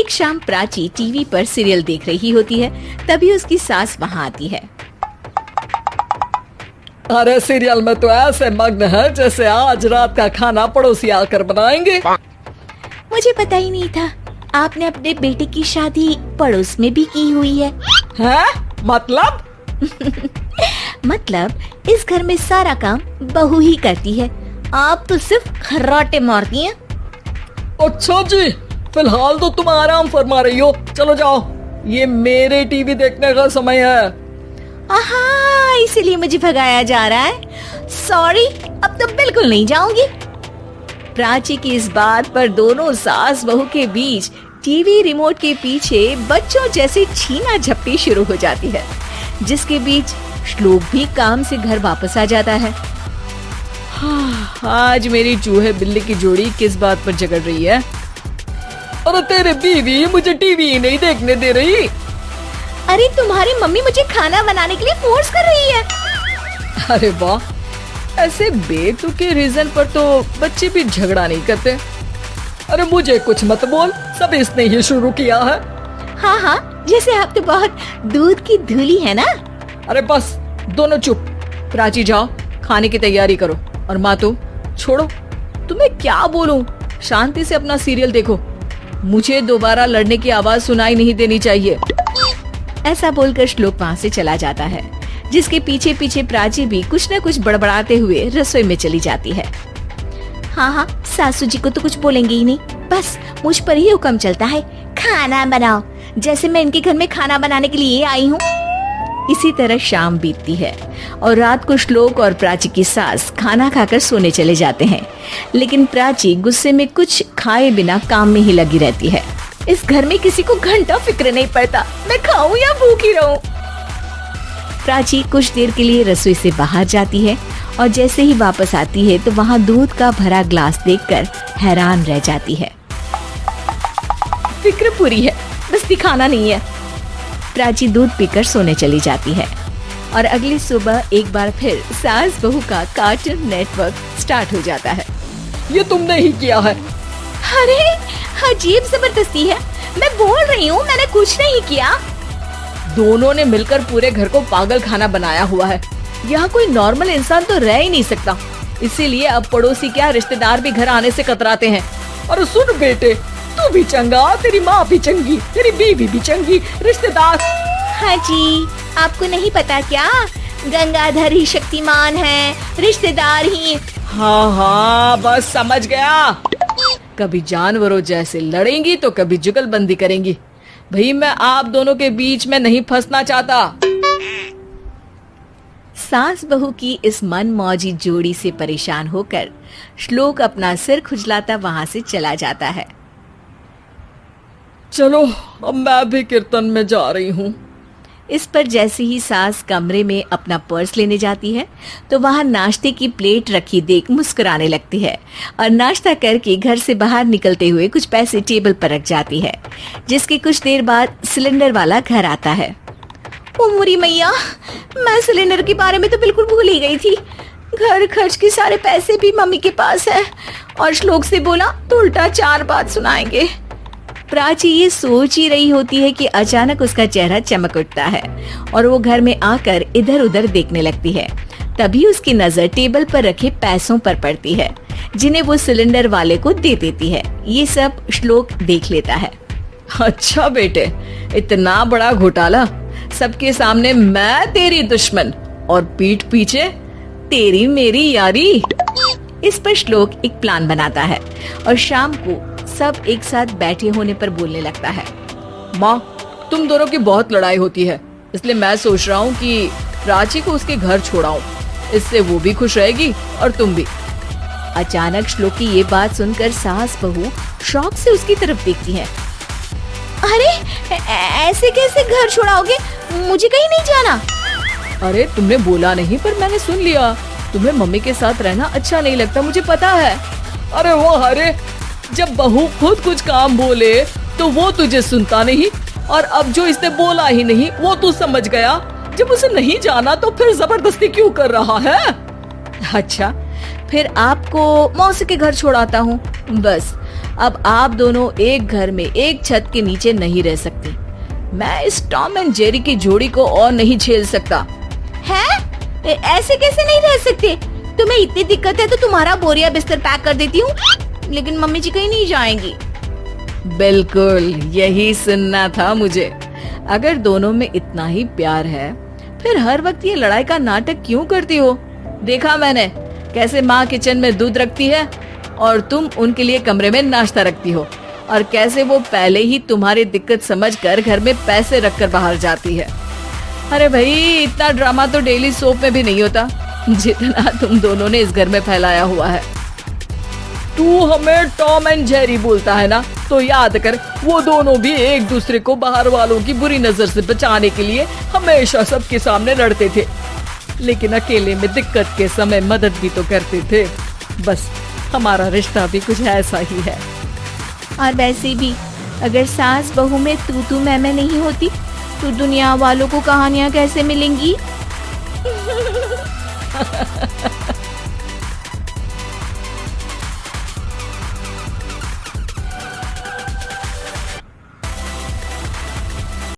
एक शाम प्राची टीवी पर सीरियल देख रही होती है। तभी उसकी सास वहाँ आती है। अरे सीरियल में तो ऐसे मग्न है जैसे आज रात का खाना पड़ोसी आकर बनाएंगे। मुझे पता ही नहीं था आपने अपने बेटे की शादी पड़ोस में भी की हुई है। हैं? मतलब? मतलब इस घर में सारा काम बहू ही करती है, आप तो सिर्फ खर्राटे मारती हैं। अच्छा जी, फिलहाल तो तुम आराम फरमा रही हो, चलो जाओ, ये मेरे टीवी देखने का समय है। आहा, इसीलिए मुझे भगाया जा रहा है। सॉरी, अब तो बिल्कुल नहीं जाऊंगी। प्राची की इस बात पर दोनों सास बहू के बीच टीवी रिमोट के पीछे बच्चों जैसी छीना झपटी शुरू हो जाती है, जिसके बीच श्लोक भी काम से घर वापस आ जाता है। आज मेरी चूहे बिल्ली की जोड़ी किस बात पर झगड़ रही है? अरे तेरे बीवी मुझे टीवी ही नहीं देखने दे रही। अरे तुम्हारी मम्मी मुझे खाना बनाने के लिए फोर्स कर रही है। अरे वाह, ऐसे बेतुके रीजन पर तो बच्चे भी झगड़ा नहीं करते। अरे मुझे कुछ मत बोल, सब इसने ही शुरू किया है। हाँ हाँ, जैसे आप तो बहुत दूध की धूली है ना। अरे बस दोनों चुप। प्राची जाओ, खाने की तैयारी करो। और माँ तो छोड़ो, तुम्हें क्या बोलूं, शांति से अपना सीरियल देखो, मुझे दोबारा लड़ने की आवाज सुनाई नहीं देनी चाहिए। ऐसा बोलकर श्लोक वहाँ से चला जाता है, जिसके पीछे पीछे प्राची भी कुछ न कुछ बड़बड़ाते हुए रसोई में चली जाती है। हाँ हाँ, सासू जी को तो कुछ बोलेंगे ही नहीं, बस मुझ पर ही हुक्म चलता है, खाना बनाओ, जैसे मैं इनके घर में खाना बनाने के लिए आई हूँ। इसी तरह शाम बीतती है और रात को श्लोक और प्राची की सास खाना खाकर सोने चले जाते हैं, लेकिन प्राची गुस्से में कुछ खाए बिना काम में ही लगी रहती है। इस घर में किसी को घंटा फिक्र नहीं पड़ता, मैं खाऊं या भूखी रहूं। प्राची कुछ देर के लिए रसोई से बाहर जाती है और जैसे ही वापस आती है तो वहाँ दूध का भरा ग्लास देखकर हैरान रह जाती है। फिक्र पूरी है, बस दिखाना नहीं है। प्राची दूध पीकर सोने चली जाती है और अगली सुबह एक बार फिर सास बहू का कार्टून नेटवर्क स्टार्ट हो जाता है। ये तुमने ही किया है। अरे अजीब जबरदस्ती है, मैं बोल रही हूँ मैंने कुछ नहीं किया। दोनों ने मिलकर पूरे घर को पागल खाना बनाया हुआ है। यहाँ कोई नॉर्मल इंसान तो रह ही नहीं सकता, इसीलिए अब पड़ोसी क्या रिश्तेदार भी घर आने से कतराते हैं। और सुन बेटे, तू भी चंगा, तेरी माँ भी चंगी, तेरी बीवी भी चंगी, रिश्तेदार। हाँ जी, आपको नहीं पता क्या, गंगाधर ही शक्तिमान है, रिश्तेदार ही। हाँ हाँ, बस समझ गया। कभी जानवरों जैसे लड़ेंगी तो कभी जुगलबंदी करेंगी। भाई मैं आप दोनों के बीच में नहीं फंसना चाहता। सास बहू की इस मनमौजी जोड़ी से परेशान होकर श्लोक अपना सिर खुजलाता वहां से चला जाता है। चलो अब मैं भी कीर्तन में जा रही हूँ। इस पर जैसे ही सास कमरे में अपना पर्स लेने जाती है तो वहां नाश्ते की प्लेट रखी देख मुस्कुराने लगती है और नाश्ता करके घर से बाहर निकलते हुए कुछ पैसे टेबल पर रख जाती है, जिसके कुछ देर बाद सिलेंडर वाला घर आता है। ओ मुरी मैया, मैं सिलेंडर के बारे में तो बिल्कुल भूल ही गई थी। घर खर्च के सारे पैसे भी मम्मी के पास है और श्लोक से बोला तो उल्टा 4 बात सुनाएंगे। प्राची ये सोच ही रही होती है कि अचानक उसका चेहरा चमक उठता है और वो घर में आकर इधर उधर देखने लगती है। तभी उसकी नजर टेबल पर रखे पैसों पर पड़ती है, जिन्हें वो सिलेंडर वाले को दे देती है। ये सब श्लोक देख लेता है। अच्छा बेटे, इतना बड़ा घोटाला, सबके सामने मैं तेरी दुश्मन और पीठ पीछे तेरी मेरी यारी। इस पर श्लोक एक प्लान बनाता है और शाम को सब एक साथ बैठे होने पर बोलने लगता है। माँ, तुम दोनों की बहुत लड़ाई होती है, इसलिए मैं सोच रहा हूँ कि प्राची को उसके घर छोड़ाऊं, इससे वो भी खुश रहेगी और तुम भी। अचानक श्लोक की ये बात सुनकर सास बहू शौक से उसकी तरफ देखती है। अरे ऐसे कैसे घर छोड़ाओगे, मुझे कहीं नहीं जाना। अरे तुमने बोला नहीं पर मैंने सुन लिया, तुम्हें मम्मी के साथ रहना अच्छा नहीं लगता, मुझे पता है। अरे वो अरे, जब बहू खुद कुछ काम बोले तो वो तुझे सुनता नहीं, और अब जो इसने बोला ही नहीं वो तू समझ गया। जब उसे नहीं जाना तो फिर जबरदस्ती क्यों कर रहा है? अच्छा, फिर आपको मौसी के घर छोड़ाता हूँ, बस अब आप दोनों एक घर में एक छत के नीचे नहीं रह सकते। मैं इस टॉम एंड जेरी की जोड़ी को और नहीं झेल सकता। है? ऐसे कैसे नहीं रह सकते? तुम्हें इतनी दिक्कत है तो तुम्हारा बोरिया बिस्तर पैक कर देती हूँ, लेकिन मम्मी जी कहीं नहीं जाएंगी। बिल्कुल यही सुनना था मुझे। अगर दोनों में इतना ही प्यार है फिर हर वक्त ये लड़ाई का नाटक क्यों करती हो? देखा मैंने कैसे माँ किचन में दूध रखती है और तुम उनके लिए कमरे में नाश्ता रखती हो, और कैसे वो पहले ही तुम्हारी दिक्कत समझकर घर में पैसे रखकर बाहर जाती है। अरे भाई, इतना ड्रामा तो डेली सोप में भी नहीं होता जितना तुम दोनों ने इस घर में फैलाया हुआ है। तू हमें टॉम एंड जेरी बोलता है ना, तो याद कर वो दोनों भी एक दूसरे को बाहर वालों की बुरी नजर से बचाने के लिए हमेशा सबके सामने लड़ते थे, लेकिन अकेले में दिक्कत के समय मदद भी तो करते थे। बस हमारा रिश्ता भी कुछ ऐसा ही है। और वैसे भी अगर सास बहू में तू मैं नहीं होती तो दुनिया वालों को कहानियाँ कैसे मिलेंगी?